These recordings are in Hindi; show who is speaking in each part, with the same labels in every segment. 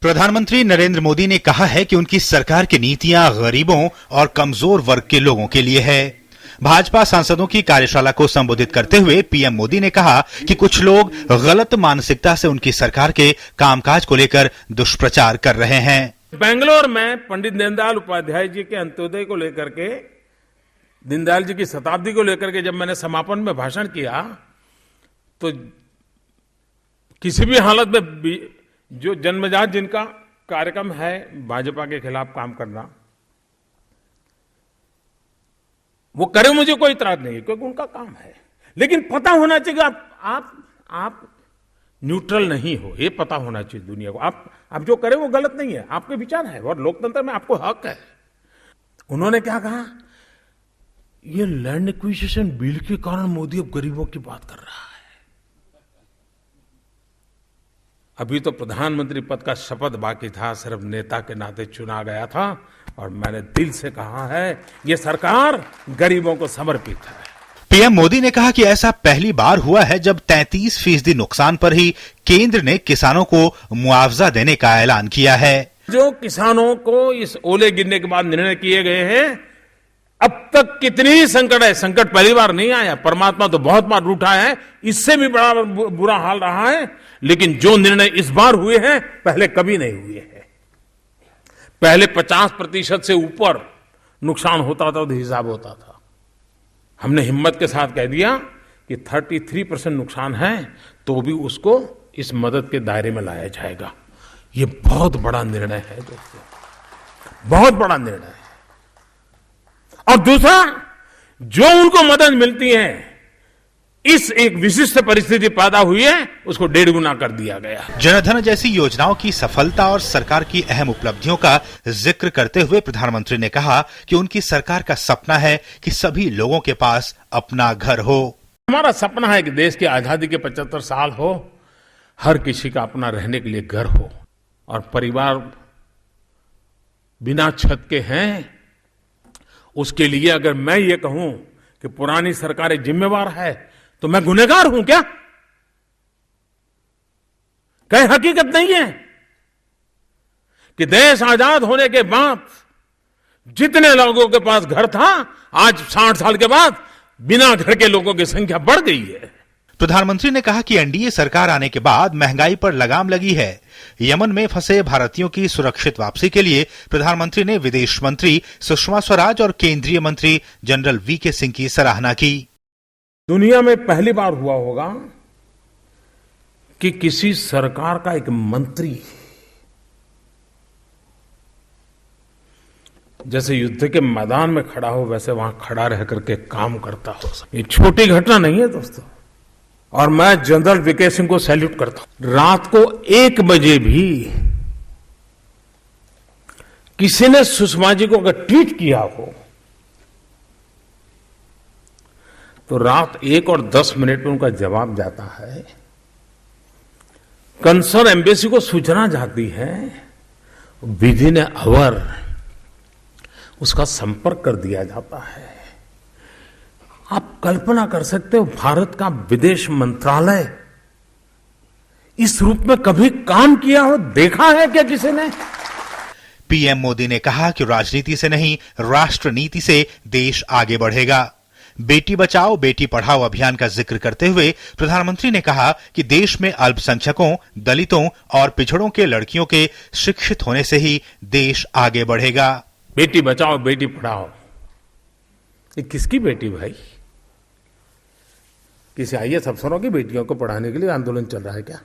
Speaker 1: प्रधानमंत्री नरेंद्र मोदी ने कहा है कि उनकी सरकार की नीतियां गरीबों और कमजोर वर्ग के लोगों के लिए है। भाजपा सांसदों की कार्यशाला को संबोधित करते हुए पीएम मोदी ने कहा कि कुछ लोग गलत मानसिकता से उनकी सरकार के कामकाज को लेकर दुष्प्रचार कर रहे हैं।
Speaker 2: बेंगलोर में पंडित दीनदयाल उपाध्याय जी के अंत्योदय को लेकर के, दीनदयाल जी की शताब्दी को लेकर के जब मैंने समापन में भाषण किया तो किसी भी हालत में जो जन्मजात जिनका कार्यक्रम है भाजपा के खिलाफ काम करना, वो करे, मुझे कोई इतराज नहीं है क्योंकि उनका काम है। लेकिन पता होना चाहिए आप न्यूट्रल नहीं हो, ये पता होना चाहिए दुनिया को। आप जो करें वो गलत नहीं है, आपके विचार है और लोकतंत्र में आपको हक है। उन्होंने क्या कहा, ये लैंड एक्विजिशन बिल के कारण मोदी अब गरीबों की बात कर रहा है। अभी तो प्रधानमंत्री पद का शपथ बाकी था, सिर्फ नेता के नाते चुना गया था और मैंने दिल से कहा है ये सरकार गरीबों को समर्पित है।
Speaker 1: पीएम मोदी ने कहा कि ऐसा पहली बार हुआ है जब 33% नुकसान पर ही केंद्र ने किसानों को मुआवजा देने का ऐलान किया है।
Speaker 2: जो किसानों को इस ओले गिरने के बाद निर्णय किए गए हैं, अब तक कितनी संकट है, संकट पहली बार नहीं आया, परमात्मा तो बहुत बार रूठा है, इससे भी बड़ा बुरा हाल रहा है, लेकिन जो निर्णय इस बार हुए हैं पहले कभी नहीं हुए हैं। पहले 50% से ऊपर नुकसान होता था तो हिसाब होता था। हमने हिम्मत के साथ कह दिया कि 33% नुकसान है तो भी उसको इस मदद के दायरे में लाया जाएगा। ये बहुत बड़ा निर्णय है दोस्तों, बहुत बड़ा निर्णय है। और दूसरा, जो उनको मदद मिलती है, इस एक विशिष्ट परिस्थिति पैदा हुई है, उसको 1.5 गुना कर दिया गया।
Speaker 1: जनधन जैसी योजनाओं की सफलता और सरकार की अहम उपलब्धियों का जिक्र करते हुए प्रधानमंत्री ने कहा कि उनकी सरकार का सपना है कि सभी लोगों के पास अपना घर हो।
Speaker 2: हमारा सपना है कि देश की आजादी के 75 साल हो, हर किसी का अपना रहने के लिए घर हो और परिवार बिना छत के हैं। उसके लिए अगर मैं ये कहूं कि पुरानी सरकारें जिम्मेवार है तो मैं गुनहगार हूं क्या? कहीं हकीकत नहीं है कि देश आजाद होने के बाद जितने लोगों के पास घर था, आज 60 साल के बाद बिना घर के लोगों की संख्या बढ़ गई है।
Speaker 1: प्रधानमंत्री ने कहा कि एनडीए सरकार आने के बाद महंगाई पर लगाम लगी है। यमन में फंसे भारतीयों की सुरक्षित वापसी के लिए प्रधानमंत्री ने विदेश मंत्री सुषमा स्वराज और केंद्रीय मंत्री जनरल वीके सिंह की सराहना की।
Speaker 2: दुनिया में पहली बार हुआ होगा कि किसी सरकार का एक मंत्री जैसे युद्ध के मैदान में खड़ा हो वैसे वहां खड़ा रह करके काम करता हो। ये छोटी घटना नहीं है दोस्तों, और मैं जनरल वीके सिंह को सैल्यूट करता हूं। रात को 1 बजे भी किसी ने सुषमा जी को अगर ट्वीट किया हो तो रात 1:10 में उनका जवाब जाता है। कंसर्न एम्बेसी को सूचना जाती है, विदिन एन आवर उसका संपर्क कर दिया जाता है। आप कल्पना कर सकते हो, भारत का विदेश मंत्रालय इस रूप में कभी काम किया हो, देखा है क्या किसी ने?
Speaker 1: पीएम मोदी ने कहा कि राजनीति से नहीं, राष्ट्र नीति से देश आगे बढ़ेगा। बेटी बचाओ बेटी पढ़ाओ अभियान का जिक्र करते हुए प्रधानमंत्री ने कहा कि देश में अल्पसंख्यकों, दलितों और पिछड़ों के लड़कियों के शिक्षित होने से ही देश आगे बढ़ेगा।
Speaker 2: बेटी बचाओ बेटी पढ़ाओ, ये किसकी बेटी भाई? किसी आईएएस अफसरों की बेटियों को पढ़ाने के लिए आंदोलन चल रहा है क्या?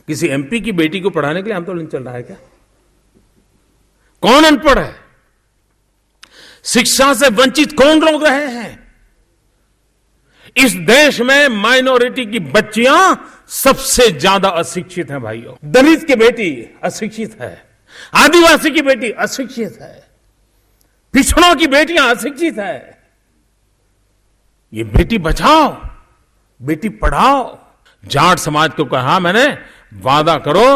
Speaker 2: किसी एमपी की बेटी को पढ़ाने के लिए आंदोलन चल रहा है क्या? कौन अनपढ़ है? शिक्षा से वंचित कौन लोग रहे हैं? इस देश में माइनॉरिटी की बच्चियां सबसे ज्यादा अशिक्षित हैं भाइयों। दलित की बेटी अशिक्षित है, आदिवासी की बेटी अशिक्षित है, पिछड़ों की बेटियां अशिक्षित है। ये बेटी बचाओ बेटी पढ़ाओ। जाट समाज को कहा मैंने, वादा करो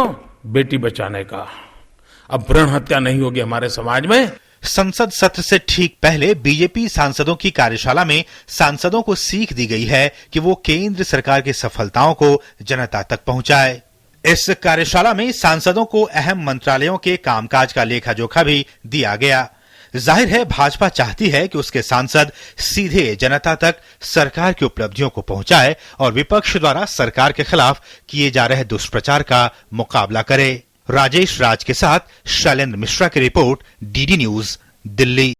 Speaker 2: बेटी बचाने का, अब भ्रूण हत्या नहीं होगी हमारे समाज में।
Speaker 1: संसद सत्र से ठीक पहले बीजेपी सांसदों की कार्यशाला में सांसदों को सीख दी गई है कि वो केंद्र सरकार की सफलताओं को जनता तक पहुंचाए। इस कार्यशाला में सांसदों को अहम मंत्रालयों के कामकाज का लेखा जोखा भी दिया गया। जाहिर है भाजपा चाहती है कि उसके सांसद सीधे जनता तक सरकार की उपलब्धियों को पहुंचाए और विपक्ष द्वारा सरकार के खिलाफ किए जा रहे दुष्प्रचार का मुकाबला करे। राजेश राज के साथ शैलेंद्र मिश्रा की रिपोर्ट, डीडी न्यूज, दिल्ली।